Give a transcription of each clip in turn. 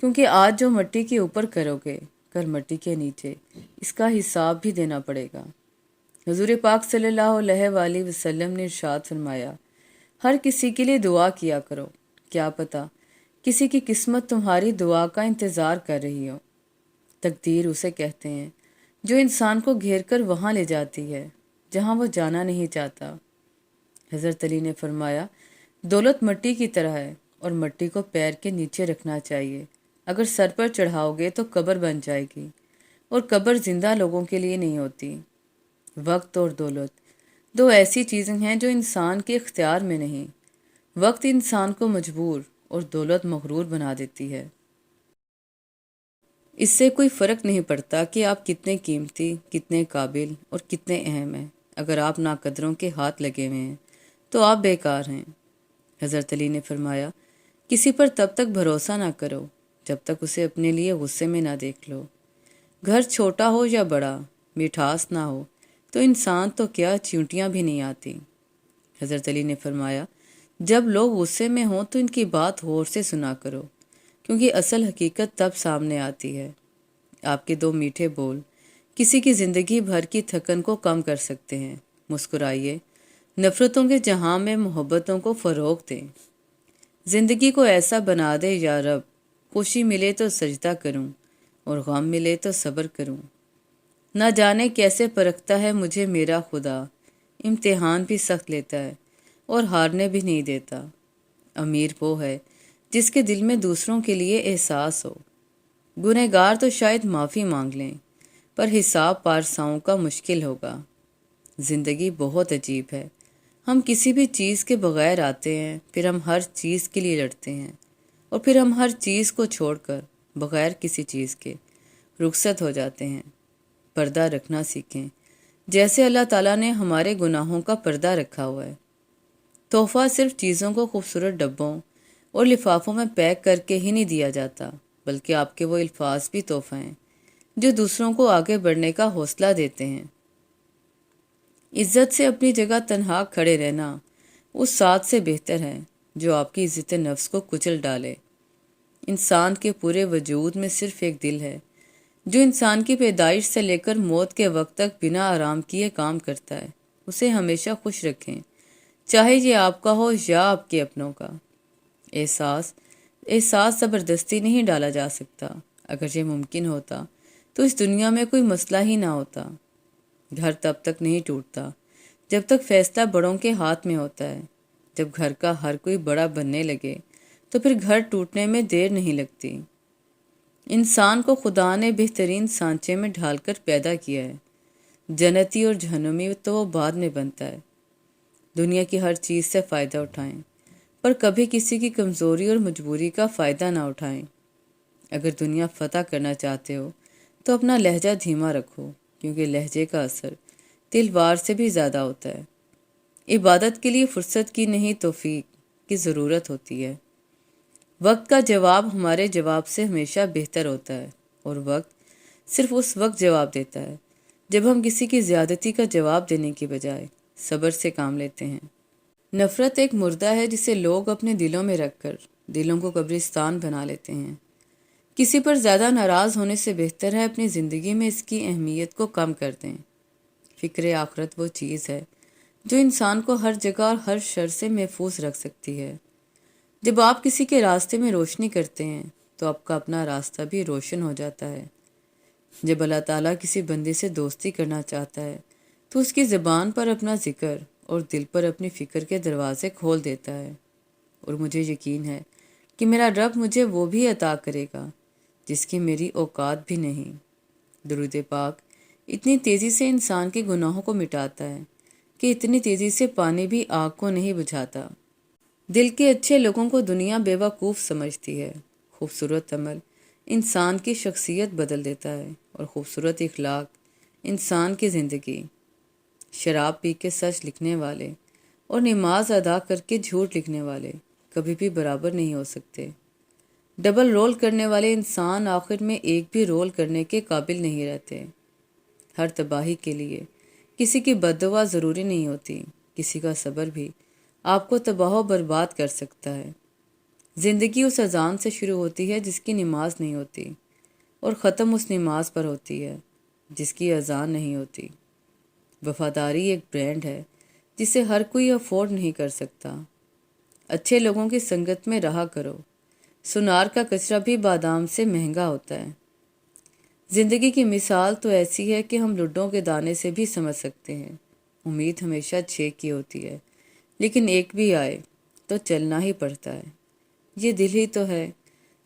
کیونکہ آج جو مٹی کے اوپر کرو گے کل مٹی کے نیچے اس کا حساب بھی دینا پڑے گا۔ حضور پاک صلی اللہ علیہ وآلہ وسلم نے ارشاد فرمایا، ہر کسی کے لیے دعا کیا کرو، کیا پتہ کسی کی قسمت تمہاری دعا کا انتظار کر رہی ہو۔ تقدیر اسے کہتے ہیں جو انسان کو گھیر کر وہاں لے جاتی ہے جہاں وہ جانا نہیں چاہتا۔ حضرت علی نے فرمایا، دولت مٹی کی طرح ہے اور مٹی کو پیر کے نیچے رکھنا چاہیے۔ اگر سر پر چڑھاؤ گے تو قبر بن جائے گی، اور قبر زندہ لوگوں کے لیے نہیں ہوتی۔ وقت اور دولت دو ایسی چیزیں ہیں جو انسان کے اختیار میں نہیں۔ وقت انسان کو مجبور اور دولت مغرور بنا دیتی ہے۔ اس سے کوئی فرق نہیں پڑتا کہ آپ کتنے قیمتی، کتنے قابل اور کتنے اہم ہیں۔ اگر آپ ناقدروں کے ہاتھ لگے ہوئے ہیں تو آپ بیکار ہیں۔ حضرت علی نے فرمایا، کسی پر تب تک بھروسہ نہ کرو جب تک اسے اپنے لیے غصے میں نہ دیکھ لو۔ گھر چھوٹا ہو یا بڑا، مٹھاس نہ ہو تو انسان تو کیا چیونٹیاں بھی نہیں آتی۔ حضرت علی نے فرمایا، جب لوگ غصے میں ہوں تو ان کی بات غور سے سنا کرو، کیونکہ اصل حقیقت تب سامنے آتی ہے۔ آپ کے دو میٹھے بول کسی کی زندگی بھر کی تھکن کو کم کر سکتے ہیں۔ مسکرائیے، نفرتوں کے جہاں میں محبتوں کو فروغ دیں۔ زندگی کو ایسا بنا دے یا رب، خوشی ملے تو سجدہ کروں اور غم ملے تو صبر کروں۔ نہ جانے کیسے پرکھتا ہے مجھے میرا خدا، امتحان بھی سخت لیتا ہے اور ہارنے بھی نہیں دیتا۔ امیر وہ ہے جس کے دل میں دوسروں کے لیے احساس ہو۔ گنہگار تو شاید معافی مانگ لیں، پر حساب پارساؤں کا مشکل ہوگا۔ زندگی بہت عجیب ہے، ہم کسی بھی چیز کے بغیر آتے ہیں، پھر ہم ہر چیز کے لیے لڑتے ہیں، اور پھر ہم ہر چیز کو چھوڑ کر بغیر کسی چیز کے رخصت ہو جاتے ہیں۔ پردہ رکھنا سیکھیں، جیسے اللہ تعالیٰ نے ہمارے گناہوں کا پردہ رکھا ہوا ہے۔ تحفہ صرف چیزوں کو خوبصورت ڈبوں اور لفافوں میں پیک کر کے ہی نہیں دیا جاتا، بلکہ آپ کے وہ الفاظ بھی تحفہ ہیں جو دوسروں کو آگے بڑھنے کا حوصلہ دیتے ہیں۔ عزت سے اپنی جگہ تنہا کھڑے رہنا اس ساتھ سے بہتر ہے جو آپ کی عزت نفس کو کچل ڈالے۔ انسان کے پورے وجود میں صرف ایک دل ہے جو انسان کی پیدائش سے لے کر موت کے وقت تک بنا آرام کیے کام کرتا ہے۔ اسے ہمیشہ خوش رکھیں، چاہے یہ آپ کا ہو یا آپ کے اپنوں کا۔ احساس زبردستی نہیں ڈالا جا سکتا۔ اگر یہ ممکن ہوتا تو اس دنیا میں کوئی مسئلہ ہی نہ ہوتا۔ گھر تب تک نہیں ٹوٹتا جب تک فیصلہ بڑوں کے ہاتھ میں ہوتا ہے۔ جب گھر کا ہر کوئی بڑا بننے لگے تو پھر گھر ٹوٹنے میں دیر نہیں لگتی۔ انسان کو خدا نے بہترین سانچے میں ڈھال کر پیدا کیا ہے۔ جنتی اور جہنمی تو وہ بعد میں بنتا ہے۔ دنیا کی ہر چیز سے فائدہ اٹھائیں، پر کبھی کسی کی کمزوری اور مجبوری کا فائدہ نہ اٹھائیں۔ اگر دنیا فتح کرنا چاہتے ہو تو اپنا لہجہ دھیما رکھو، کیونکہ لہجے کا اثر تلوار سے بھی زیادہ ہوتا ہے۔ عبادت کے لیے فرصت کی نہیں توفیق کی ضرورت ہوتی ہے۔ وقت کا جواب ہمارے جواب سے ہمیشہ بہتر ہوتا ہے، اور وقت صرف اس وقت جواب دیتا ہے جب ہم کسی کی زیادتی کا جواب دینے کی بجائے صبر سے کام لیتے ہیں۔ نفرت ایک مردہ ہے جسے لوگ اپنے دلوں میں رکھ کر دلوں کو قبرستان بنا لیتے ہیں۔ کسی پر زیادہ ناراض ہونے سے بہتر ہے اپنی زندگی میں اس کی اہمیت کو کم کر دیں۔ فکر آخرت وہ چیز ہے جو انسان کو ہر جگہ اور ہر شر سے محفوظ رکھ سکتی ہے۔ جب آپ کسی کے راستے میں روشنی کرتے ہیں تو آپ کا اپنا راستہ بھی روشن ہو جاتا ہے۔ جب اللہ تعالیٰ کسی بندے سے دوستی کرنا چاہتا ہے تو اس کی زبان پر اپنا ذکر اور دل پر اپنی فکر کے دروازے کھول دیتا ہے، اور مجھے یقین ہے کہ میرا رب مجھے وہ بھی عطا کرے گا جس کی میری اوقات بھی نہیں۔ درود پاک اتنی تیزی سے انسان کے گناہوں کو مٹاتا ہے کہ اتنی تیزی سے پانی بھی آگ کو نہیں بجھاتا۔ دل کے اچھے لوگوں کو دنیا بیوقوف سمجھتی ہے۔ خوبصورت عمل انسان کی شخصیت بدل دیتا ہے، اور خوبصورت اخلاق انسان کی زندگی۔ شراب پی کے سچ لکھنے والے اور نماز ادا کر کے جھوٹ لکھنے والے کبھی بھی برابر نہیں ہو سکتے۔ ڈبل رول کرنے والے انسان آخر میں ایک بھی رول کرنے کے قابل نہیں رہتے۔ ہر تباہی کے لیے کسی کی بد دعا ضروری نہیں ہوتی، کسی کا صبر بھی آپ کو تباہ و برباد کر سکتا ہے۔ زندگی اس اذان سے شروع ہوتی ہے جس کی نماز نہیں ہوتی، اور ختم اس نماز پر ہوتی ہے جس کی اذان نہیں ہوتی۔ وفاداری ایک برانڈ ہے جسے ہر کوئی افورڈ نہیں کر سکتا۔ اچھے لوگوں کی سنگت میں رہا کرو۔ سنار کا کچرا بھی بادام سے مہنگا ہوتا ہے۔ زندگی کی مثال تو ایسی ہے کہ ہم لڈوں کے دانے سے بھی سمجھ سکتے ہیں۔ امید ہمیشہ 6 کی ہوتی ہے، لیکن ایک بھی آئے تو چلنا ہی پڑتا ہے۔ یہ دل ہی تو ہے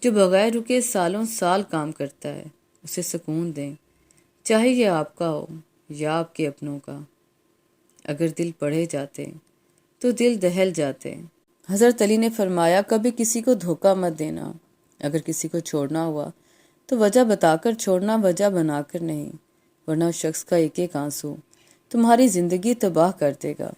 جو بغیر رکے سالوں سال کام کرتا ہے۔ اسے سکون دیں، چاہے یہ آپ کا ہو یا آپ کے اپنوں کا۔ اگر دل پڑھے جاتے تو دل دہل جاتے۔ حضرت علی نے فرمایا، کبھی کسی کو دھوکہ مت دینا۔ اگر کسی کو چھوڑنا ہوا تو وجہ بتا کر چھوڑنا، وجہ بنا کر نہیں، ورنہ اس شخص کا ایک ایک آنسو تمہاری زندگی تباہ کر دے گا۔